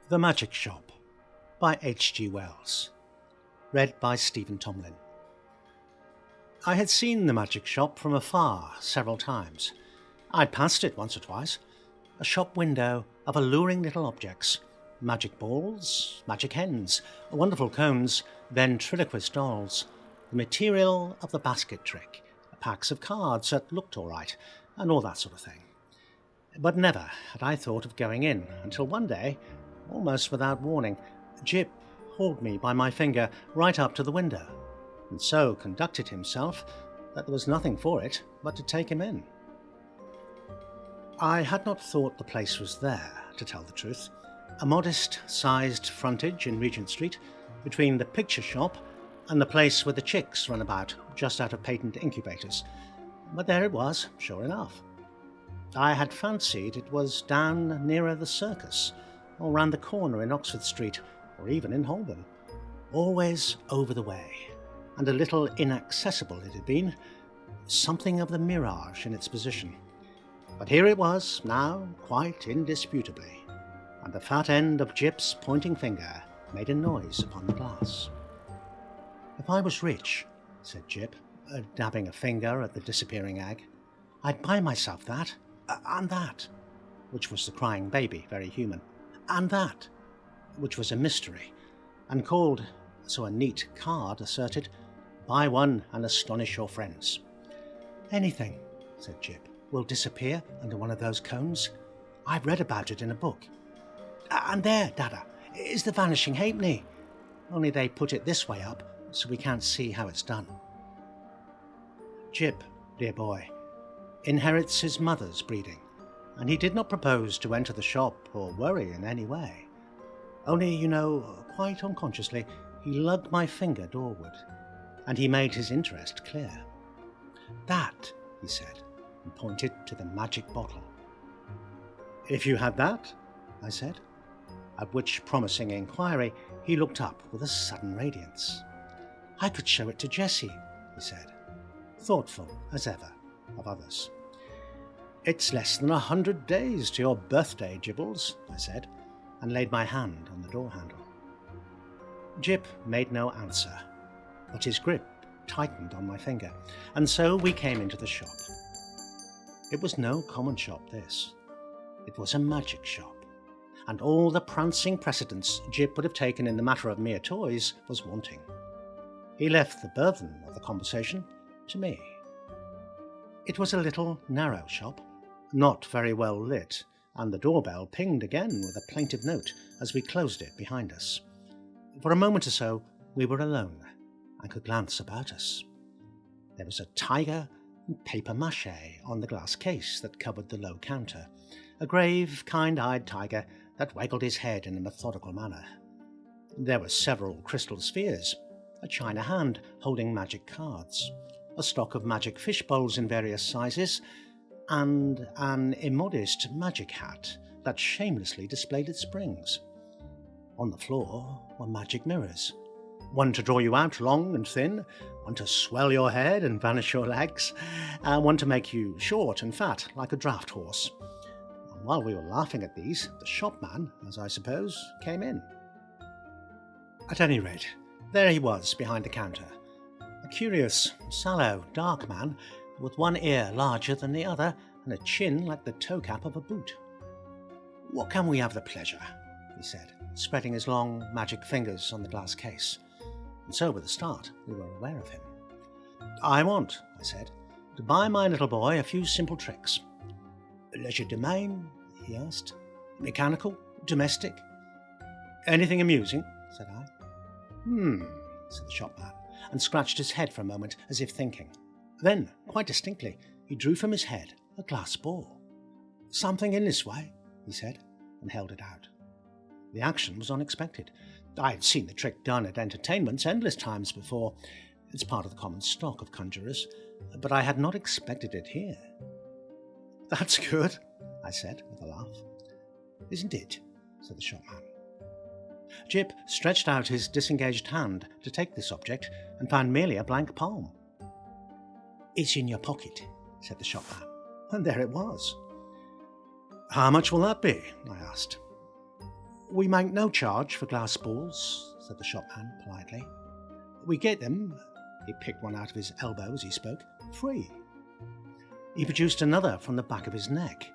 The Magic Shop by H.G. Wells. Read by Stephen Tomlin. I had seen the magic shop from afar several times. I'd passed it once or twice. A shop window of alluring little objects. Magic balls, magic hens, wonderful cones, ventriloquist dolls. The material of the basket trick. Packs of cards that looked all right, and all that sort of thing. But never had I thought of going in until one day, almost without warning, Jip hauled me by my finger right up to the window, and so conducted himself that there was nothing for it but to take him in. I had not thought the place was there, to tell the truth. A modest-sized frontage in Regent Street, between the picture shop and the place where the chicks run about, just out of patent incubators. But there it was, sure enough. I had fancied it was down nearer the circus, or round the corner in Oxford Street, or even in Holborn. Always over the way, and a little inaccessible it had been, something of the mirage in its position. But here it was, now, quite indisputably, and the fat end of Jip's pointing finger made a noise upon the glass. "If I was rich," said Jip, dabbing a finger at the disappearing egg, "I'd buy myself that, and that," which was the crying baby, very human, "and that," which was a mystery, and called, so a neat card asserted, "Buy one and astonish your friends." "Anything," said Jip, "will disappear under one of those cones. I've read about it in a book. And there, Dada, is the vanishing halfpenny. Only they put it this way up, so we can't see how it's done." Jip, dear boy, inherits his mother's breeding, and he did not propose to enter the shop or worry in any way. Only, you know, quite unconsciously, he lugged my finger doorward, and he made his interest clear. "That," he said, and pointed to the magic bottle. "If you had that?" I said, at which promising inquiry he looked up with a sudden radiance. "I could show it to Jessie," he said, thoughtful, as ever, of others. "It's less than 100 days to your birthday, Gibbles," I said, and laid my hand on the door handle. Jip made no answer, but his grip tightened on my finger, and so we came into the shop. It was no common shop, this. It was a magic shop, and all the prancing precedence Jip would have taken in the matter of mere toys was wanting. He left the burthen of the conversation to me. It was a little, narrow shop, not very well lit, and the doorbell pinged again with a plaintive note as we closed it behind us. For a moment or so we were alone, and could glance about us. There was a tiger and papier-mâché on the glass case that covered the low counter, a grave, kind-eyed tiger that waggled his head in a methodical manner. There were several crystal spheres, a china hand holding magic cards, a stock of magic fish bowls in various sizes, and an immodest magic hat that shamelessly displayed its springs. On the floor were magic mirrors, one to draw you out long and thin, one to swell your head and vanish your legs, and one to make you short and fat like a draught horse. And while we were laughing at these, the shopman, as I suppose, came in. At any rate, there he was behind the counter, a curious, sallow, dark man with one ear larger than the other and a chin like the toe cap of a boot. "What can we have the pleasure?" he said, spreading his long magic fingers on the glass case. And so, with a start, we were aware of him. "I want," I said, "to buy my little boy a few simple tricks." "Legerdemain?" he asked. "Mechanical? Domestic?" "Anything amusing?" said I. Said the shopman, and scratched his head for a moment as if thinking. Then, quite distinctly, he drew from his head a glass ball. "Something in this way," he said, and held it out. The action was unexpected. I had seen the trick done at entertainments endless times before. It's part of the common stock of conjurers, but I had not expected it here. "That's good," I said, with a laugh. "Isn't it?" said the shopman. Jip stretched out his disengaged hand to take this object and found merely a blank palm. "It's in your pocket," said the shopman, and there it was. "How much will that be?" I asked. We make no charge for glass balls, said the shopman politely. We get them, he picked one out of his elbow as he spoke, free. He produced another from the back of his neck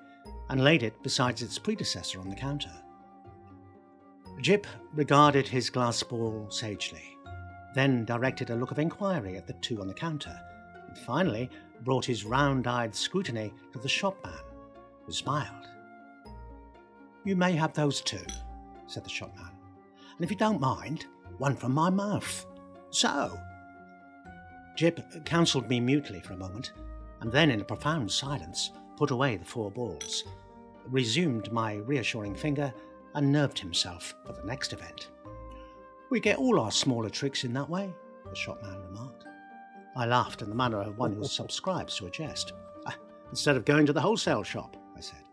and laid it beside its predecessor on the counter. Jip regarded his glass ball sagely, then directed a look of inquiry at the two on the counter, and finally brought his round-eyed scrutiny to the shopman, who smiled. You may have those too, said the shopman, and if you don't mind, one from my mouth. So. Jip counselled me mutely for a moment, and then in a profound silence put away the 4 balls, resumed my reassuring finger, and nerved himself for the next event. We get all our smaller tricks in that way, the shopman remarked. I laughed in the manner of one who subscribes to a jest. Instead of going to the wholesale shop, I said.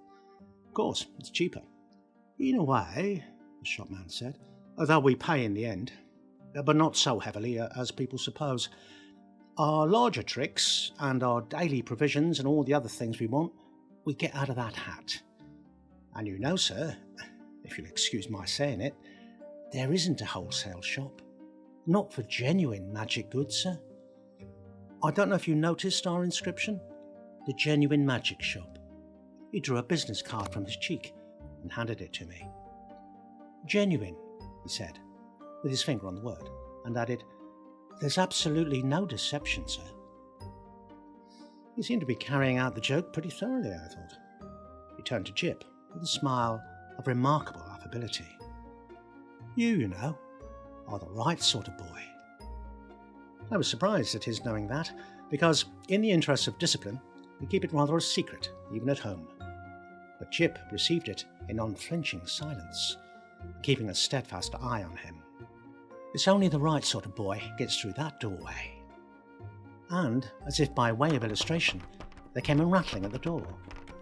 Of course, it's cheaper. In a way, the shopman said, although we pay in the end, but not so heavily as people suppose. Our larger tricks and our daily provisions and all the other things we want, we get out of that hat. And you know, sir, if you'll excuse my saying it, there isn't a wholesale shop. Not for genuine magic goods, sir. I don't know if you noticed our inscription. The Genuine Magic Shop. He drew a business card from his cheek and handed it to me. Genuine, he said, with his finger on the word, and added, There's absolutely no deception, sir. He seemed to be carrying out the joke pretty thoroughly, I thought. He turned to Jip with a smile of remarkable affability. You know, are the right sort of boy. I was surprised at his knowing that, because, in the interests of discipline, we keep it rather a secret, even at home. But Jip received it in unflinching silence, keeping a steadfast eye on him. It's only the right sort of boy gets through that doorway. And, as if by way of illustration, there came a rattling at the door,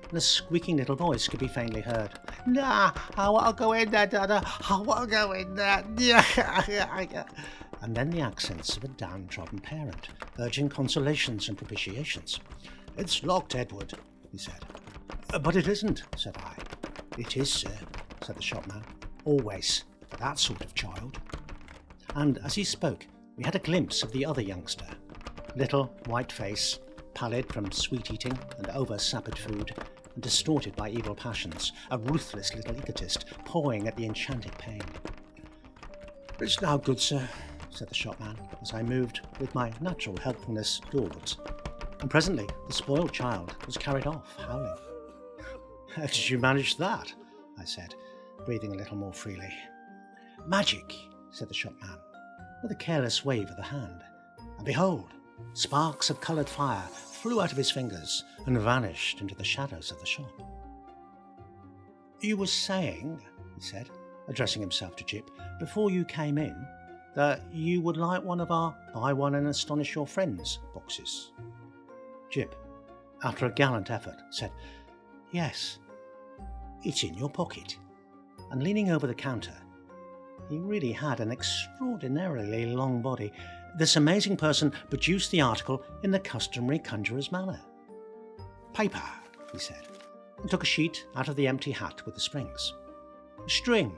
and a squeaking little voice could be faintly heard. Nah, I want to go in there, Dada. I want to go in there. And then the accents of a downtrodden parent, urging consolations and propitiations. It's locked, Edward, he said. But it isn't, said I. It is, sir, said the shopman. Always, for that sort of child. And as he spoke, we had a glimpse of the other youngster. Little, white face, pallid from sweet eating and over-sapid food, and distorted by evil passions, a ruthless little egotist, pawing at the enchanted pain. It's no good, sir, said the shopman, as I moved with my natural helpfulness doorwards. And presently the spoiled child was carried off, howling. How did you manage that? I said, breathing a little more freely. Magic, said the shopman, with a careless wave of the hand. And behold, sparks of coloured fire flew out of his fingers and vanished into the shadows of the shop. You were saying, he said, addressing himself to Jip, before you came in, that you would like one of our Buy One and Astonish Your Friends boxes. Jip, after a gallant effort, said, Yes, it's in your pocket. And leaning over the counter, he really had an extraordinarily long body. This amazing person produced the article in the customary conjurer's manner. Paper, he said, and took a sheet out of the empty hat with the springs. String,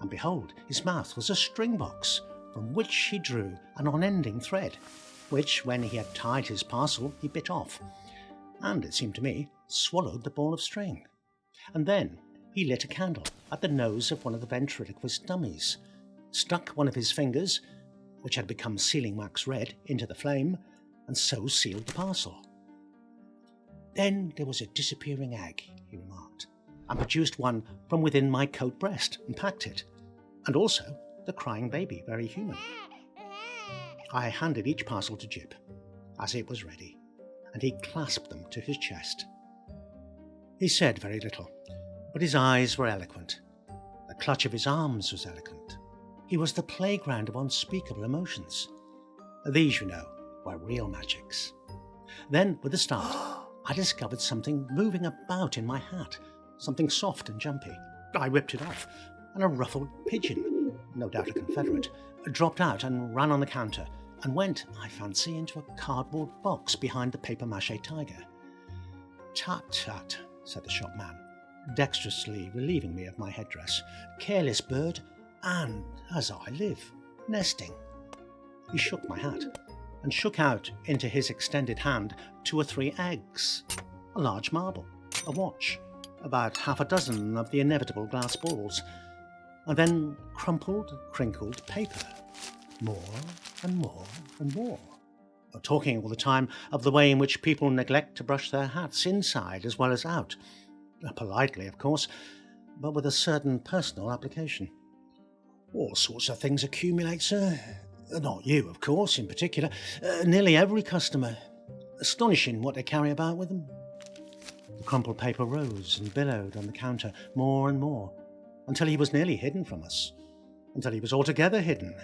and behold, his mouth was a string box, from which he drew an unending thread, which, when he had tied his parcel, he bit off, and, it seemed to me, swallowed the ball of string. And then he lit a candle at the nose of one of the ventriloquist dummies, stuck one of his fingers, which had become sealing wax red, into the flame, and so sealed the parcel. Then there was a disappearing egg, he remarked, and produced one from within my coat breast and packed it, and also the crying baby, very human. I handed each parcel to Jip, as it was ready, and he clasped them to his chest. He said very little, but his eyes were eloquent. The clutch of his arms was eloquent. He was the playground of unspeakable emotions. These, you know, were real magics. Then, with a start, I discovered something moving about in my hat, something soft and jumpy. I ripped it off, and a ruffled pigeon, no doubt a Confederate, dropped out and ran on the counter, and went, I fancy, into a cardboard box behind the papier-mâché tiger. Tut, tut, said the shopman. dexterously relieving me of my headdress. Careless bird, and, as I live, nesting. He shook my hat, and shook out into his extended hand 2 or 3 eggs, a large marble, a watch, about half a dozen of the inevitable glass balls, and then crumpled, crinkled paper. More and more and more. Talking all the time of the way in which people neglect to brush their hats inside as well as out. Politely, of course, but with a certain personal application. All sorts of things accumulate, sir. Not you, of course, in particular. Nearly every customer. Astonishing what they carry about with them. The crumpled paper rose and billowed on the counter more and more, until he was nearly hidden from us, until he was altogether hidden.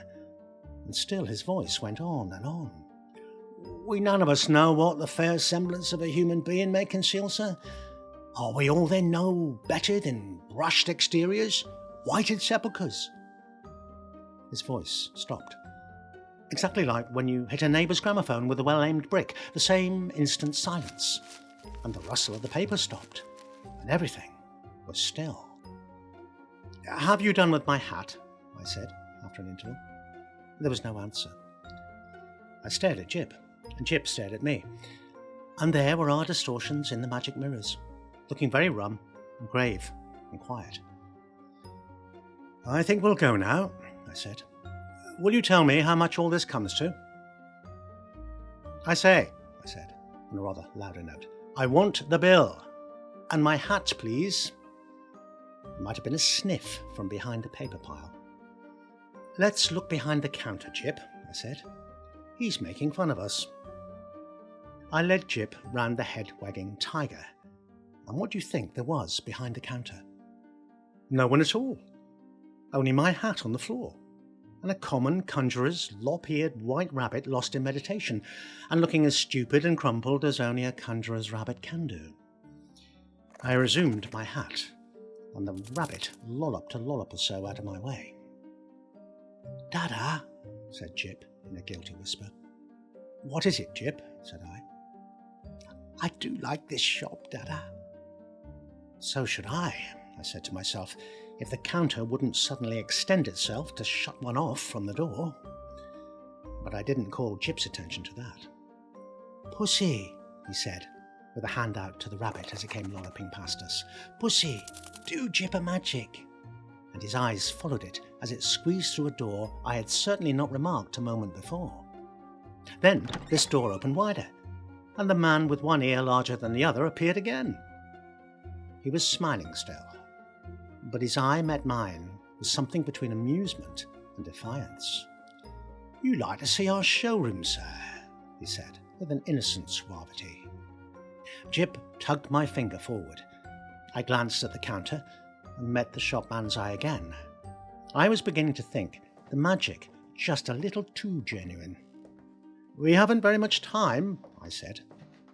And still his voice went on and on. We none of us know what the fair semblance of a human being may conceal, sir. Are we all then no better than brushed exteriors, whited sepulchres? His voice stopped. Exactly like when you hit a neighbour's gramophone with a well-aimed brick, the same instant silence, and the rustle of the paper stopped, and everything was still. Have you done with my hat? I said, after an interval. There was no answer. I stared at Jip, and Jip stared at me, and there were our distortions in the magic mirrors, looking very rum and grave and quiet. I think we'll go now, I said. Will you tell me how much all this comes to? I say, I said, on a rather louder note, I want the bill. And my hat, please. It might have been a sniff from behind the paper pile. Let's look behind the counter, Jip, I said. He's making fun of us. I led Jip round the head-wagging tiger. And what do you think there was behind the counter? No one at all. Only my hat on the floor, and a common conjurer's lop-eared white rabbit lost in meditation, and looking as stupid and crumpled as only a conjurer's rabbit can do. I resumed my hat, and the rabbit lolloped a lollop or so out of my way. Dada, said Jip in a guilty whisper. What is it, Jip? Said I. I do like this shop, Dada. So should I said to myself, if the counter wouldn't suddenly extend itself to shut one off from the door. But I didn't call Jip's attention to that. Pussy, he said, with a hand out to the rabbit as it came lolloping past us. Pussy, do Jip a magic. And his eyes followed it as it squeezed through a door I had certainly not remarked a moment before. Then this door opened wider, and the man with one ear larger than the other appeared again. He was smiling still, but his eye met mine with something between amusement and defiance. You like to see our showroom, sir, he said, with an innocent suavity. Jip tugged my finger forward. I glanced at the counter and met the shopman's eye again. I was beginning to think the magic just a little too genuine. We haven't very much time, I said,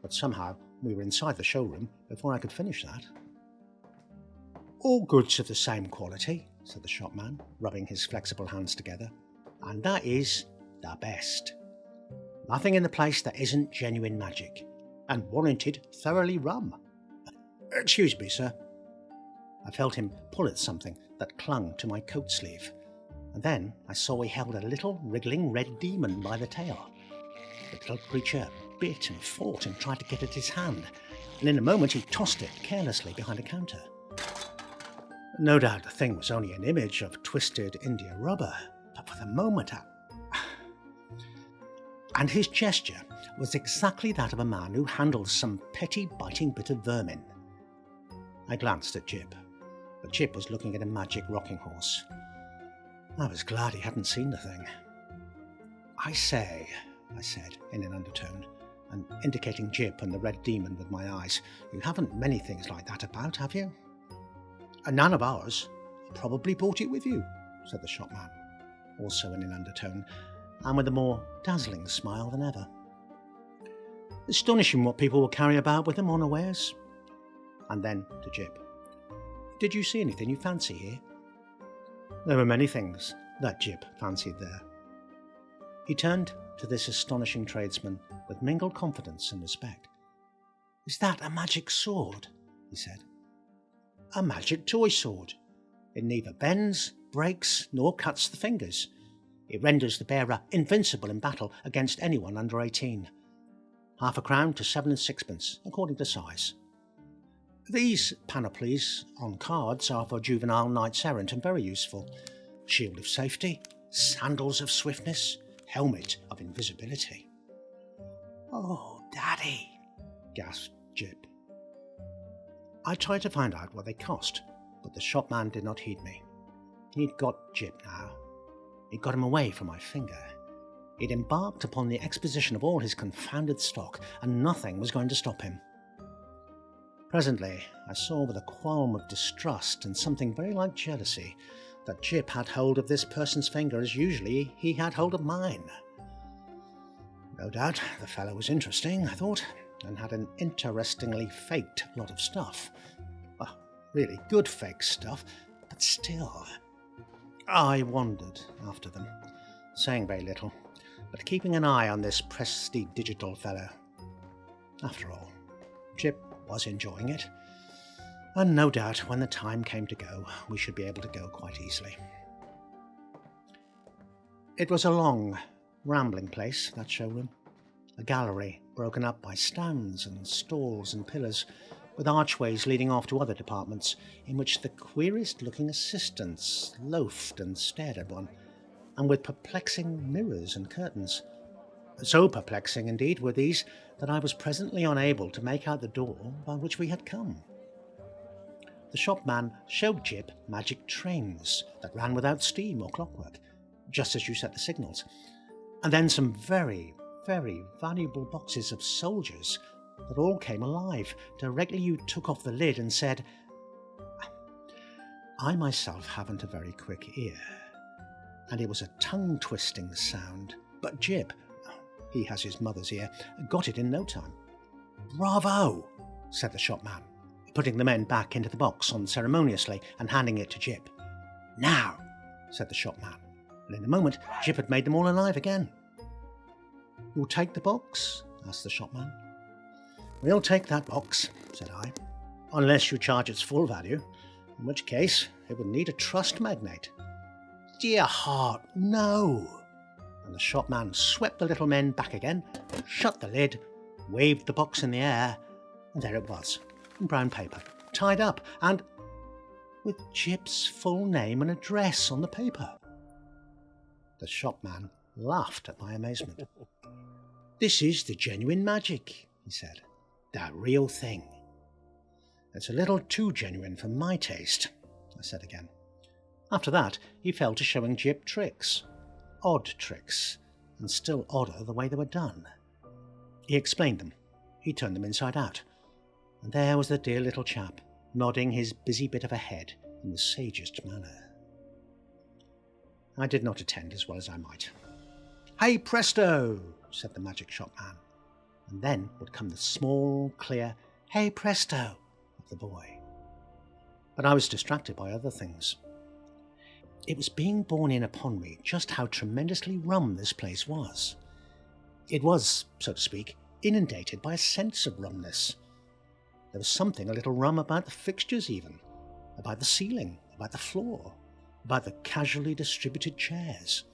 but somehow we were inside the showroom before I could finish that. All goods of the same quality, said the shopman, rubbing his flexible hands together, and that is the best. Nothing in the place that isn't genuine magic, and warranted thoroughly rum. Excuse me, sir. I felt him pull at something that clung to my coat sleeve, and then I saw he held a little wriggling red demon by the tail. The little creature bit and fought and tried to get at his hand, and in a moment he tossed it carelessly behind a counter. No doubt the thing was only an image of twisted India rubber, but for the moment And his gesture was exactly that of a man who handles some petty biting bit of vermin. I glanced at Jip, but Jip was looking at a magic rocking horse. I was glad he hadn't seen the thing. I say, I said in an undertone, and indicating Jip and the red demon with my eyes, you haven't many things like that about, have you? None of ours. You probably brought it with you, said the shopman, also in an undertone, and with a more dazzling smile than ever. Astonishing what people will carry about with them unawares. And then to Jip. Did you see anything you fancy here? There were many things that Jip fancied there. He turned to this astonishing tradesman with mingled confidence and respect. Is that a magic sword? He said. a magic toy sword. It neither bends, breaks, nor cuts the fingers. It renders the bearer invincible in battle against anyone under 18. Half a crown to 7 6pence, according to size. These panoplies on cards are for juvenile knights errant and very useful. Shield of safety, sandals of swiftness, helmet of invisibility. "Oh, Daddy," gasped Jip. I tried to find out what they cost, but the shopman did not heed me. He'd got Jip now. He'd got him away from my finger. He'd embarked upon the exposition of all his confounded stock, and nothing was going to stop him. Presently, I saw with a qualm of distrust and something very like jealousy that Jip had hold of this person's finger as usually he had hold of mine. No doubt the fellow was interesting, I thought, and had an interestingly faked lot of stuff. Really good fake stuff, but still. I wandered after them, saying very little, but keeping an eye on this prestidigital fellow. After all, Jip was enjoying it, and no doubt when the time came to go, we should be able to go quite easily. It was a long, rambling place, that showroom. A gallery broken up by stands and stalls and pillars, with archways leading off to other departments, in which the queerest-looking assistants loafed and stared at one, and with perplexing mirrors and curtains. So perplexing, indeed, were these that I was presently unable to make out the door by which we had come. The shopman showed Jip magic trains that ran without steam or clockwork, just as you set the signals, and then some very, very valuable boxes of soldiers that all came alive directly you took off the lid and said, I myself haven't a very quick ear, and it was a tongue-twisting sound, but Jip, he has his mother's ear, got it in no time. "Bravo!" said the shopman, putting the men back into the box unceremoniously and handing it to Jip. "Now," said the shopman, and in a moment Jip had made them all alive again. "You'll take the box?" asked the shopman. "We'll take that box," said I, "unless you charge its full value, in which case it would need a trust magnate." "Dear heart, no!" And the shopman swept the little men back again, shut the lid, waved the box in the air, and there it was, in brown paper, tied up, and with Jip's full name and address on the paper. The shopman laughed at my amazement. "This is the genuine magic," he said. "The real thing." "It's a little too genuine for my taste," I said again. After that, he fell to showing Jip tricks. Odd tricks, and still odder the way they were done. He explained them. He turned them inside out. And there was the dear little chap, nodding his busy bit of a head in the sagest manner. I did not attend as well as I might. "Hey presto!" said the magic shopman, and then would come the small, clear "Hey presto!" of the boy. But I was distracted by other things. It was being borne in upon me just how tremendously rum this place was. It was, so to speak, inundated by a sense of rumness. There was something a little rum about the fixtures even, about the ceiling, about the floor, about the casually distributed chairs.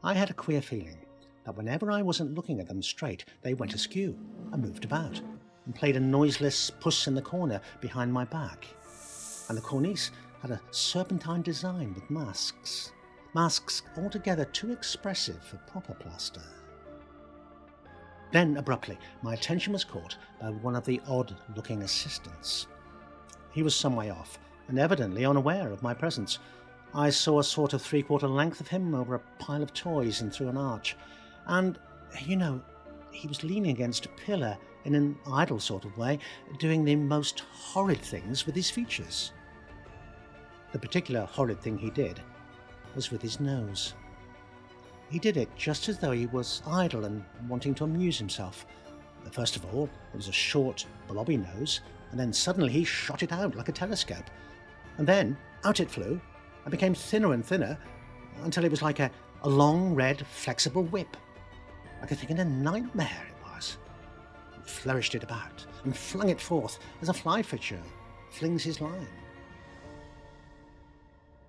I had a queer feeling that whenever I wasn't looking at them straight, they went askew and moved about, and played a noiseless puss in the corner behind my back. And the cornice had a serpentine design with masks altogether too expressive for proper plaster. Then, abruptly, my attention was caught by one of the odd-looking assistants. He was some way off, and evidently unaware of my presence. I saw a sort of three-quarter length of him over a pile of toys and through an arch, and, he was leaning against a pillar in an idle sort of way, doing the most horrid things with his features. The particular horrid thing he did was with his nose. He did it just as though he was idle and wanting to amuse himself. First of all, it was a short, blobby nose, and then suddenly he shot it out like a telescope. And then out it flew, and became thinner and thinner, until it was like a long, red, flexible whip. Like a thing in a nightmare it was. He flourished it about, and flung it forth as a fly-fisher flings his line.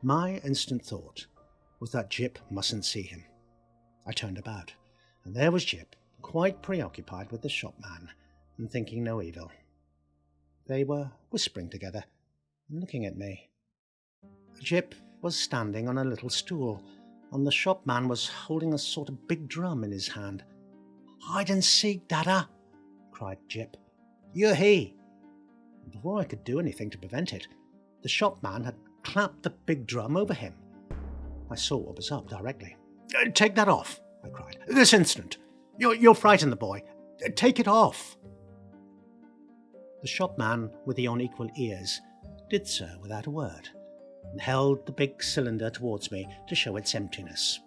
My instant thought was that Jip mustn't see him. I turned about, and there was Jip, quite preoccupied with the shopman, and thinking no evil. They were whispering together, and looking at me. Jip was standing on a little stool, and the shopman was holding a sort of big drum in his hand. "Hide and seek, Dada!" cried Jip. "You he!" Before I could do anything to prevent it, the shopman had clapped the big drum over him. I saw what was up directly. "Take that off!" I cried. "This instant! You'll frighten the boy! Take it off!" The shopman with the unequal ears did so without a word, and held the big cylinder towards me to show its emptiness,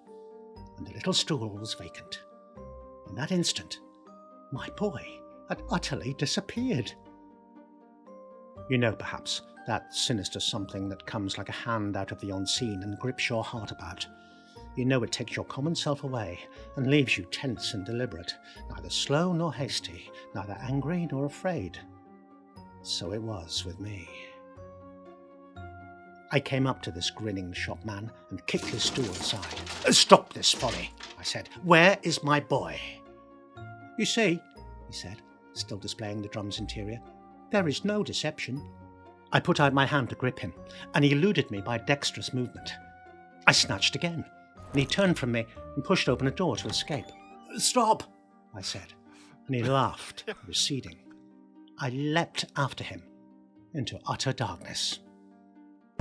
and the little stool was vacant. In that instant, my boy had utterly disappeared. You know, perhaps, that sinister something that comes like a hand out of the unseen and grips your heart about. You know it takes your common self away and leaves you tense and deliberate, neither slow nor hasty, neither angry nor afraid. So it was with me. I came up to this grinning shopman and kicked his stool aside. "Stop this folly," I said. "Where is my boy?" "You see," he said, still displaying the drum's interior, "there is no deception." I put out my hand to grip him, and he eluded me by a dexterous movement. I snatched again, and he turned from me and pushed open a door to escape. "Stop," I said, and he laughed, receding. I leapt after him into utter darkness.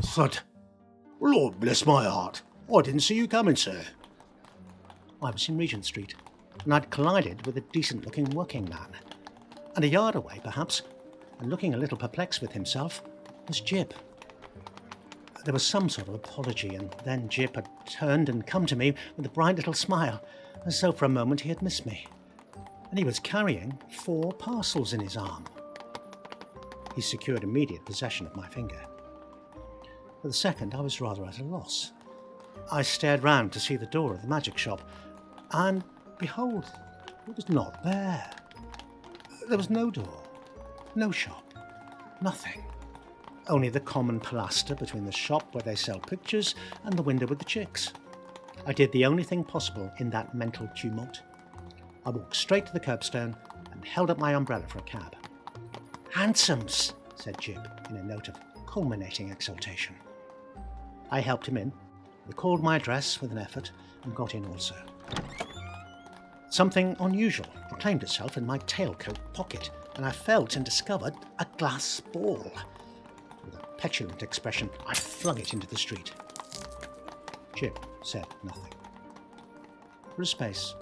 "Thud! Lord bless my heart! I didn't see you coming, sir." I was in Regent Street, and I'd collided with a decent-looking working man. And a yard away, perhaps, and looking a little perplexed with himself, was Jip. There was some sort of apology, and then Jip had turned and come to me with a bright little smile, as though for a moment he had missed me. And he was carrying 4 parcels in his arm. He secured immediate possession of my finger. For the second, I was rather at a loss. I stared round to see the door of the magic shop, and behold, it was not there. There was no door, no shop, nothing. Only the common pilaster between the shop where they sell pictures and the window with the chicks. I did the only thing possible in that mental tumult. I walked straight to the curbstone and held up my umbrella for a cab. "Hansoms," said Jip in a note of culminating exultation. I helped him in, recalled my address with an effort, and got in also. Something unusual proclaimed itself in my tailcoat pocket, and I felt and discovered a glass ball. With a petulant expression, I flung it into the street. Jip said nothing. For a space,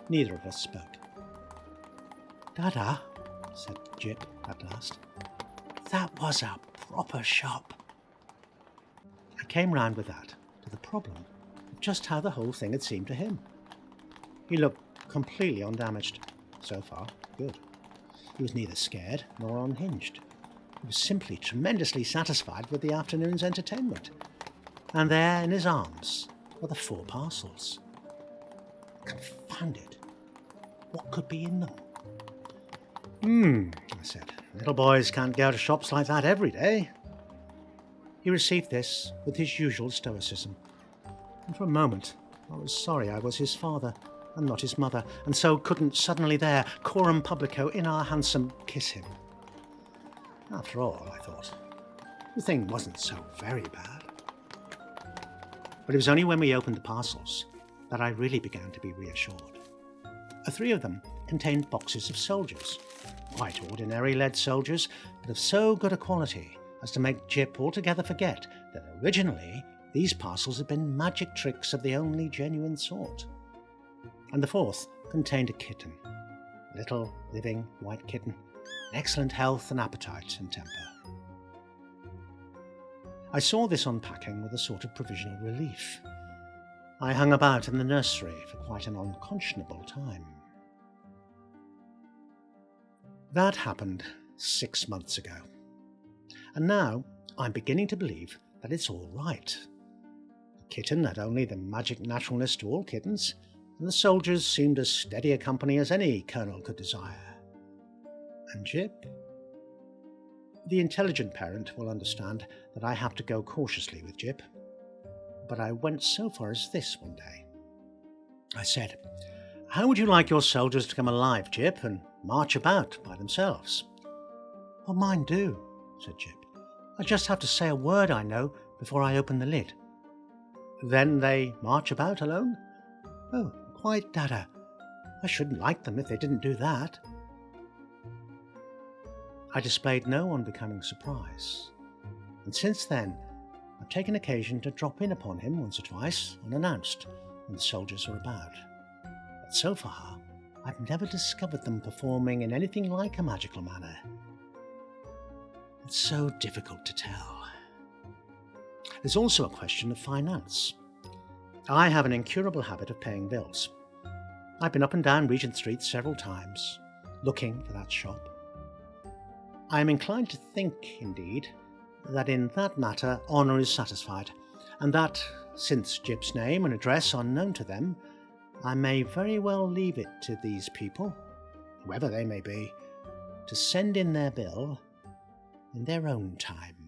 neither of us spoke. "Dada," said Jip at last, "that was a proper shop." I came round with that to the problem of just how the whole thing had seemed to him. He looked completely undamaged. So far, good. He was neither scared nor unhinged. He was simply tremendously satisfied with the afternoon's entertainment. And there in his arms were the 4 parcels. Confounded. What could be in them? I said. "Little boys can't go to shops like that every day." He received this with his usual stoicism, and for a moment I was sorry I was his father and not his mother, and so couldn't suddenly there, coram publico, in our hansom, kiss him. After all, I thought, the thing wasn't so very bad. But it was only when we opened the parcels that I really began to be reassured. 3 of them contained boxes of soldiers, quite ordinary lead soldiers, but of so good a quality as to make Jip altogether forget that originally these parcels had been magic tricks of the only genuine sort. And the 4th contained a kitten, a little living white kitten, in excellent health and appetite and temper. I saw this unpacking with a sort of provisional relief. I hung about in the nursery for quite an unconscionable time. That happened 6 months ago, and now I'm beginning to believe that it's all right. The kitten had only the magic naturalness to all kittens, and the soldiers seemed as steady a company as any colonel could desire. And Jip? The intelligent parent will understand that I have to go cautiously with Jip, but I went so far as this one day. I said, "How would you like your soldiers to come alive, Jip, and march about by themselves?" "Oh, mine do," said Jip. "I just have to say a word I know before I open the lid." "Then they march about alone?" "Oh, quite, Dada. I shouldn't like them if they didn't do that." I displayed no unbecoming surprise, and since then I've taken occasion to drop in upon him once or twice unannounced when the soldiers are about. But so far I've never discovered them performing in anything like a magical manner. It's so difficult to tell. There's also a question of finance. I have an incurable habit of paying bills. I've been up and down Regent Street several times, looking for that shop. I am inclined to think, indeed, that in that matter honour is satisfied, and that, since Jip's name and address are known to them, I may very well leave it to these people, whoever they may be, to send in their bill in their own time.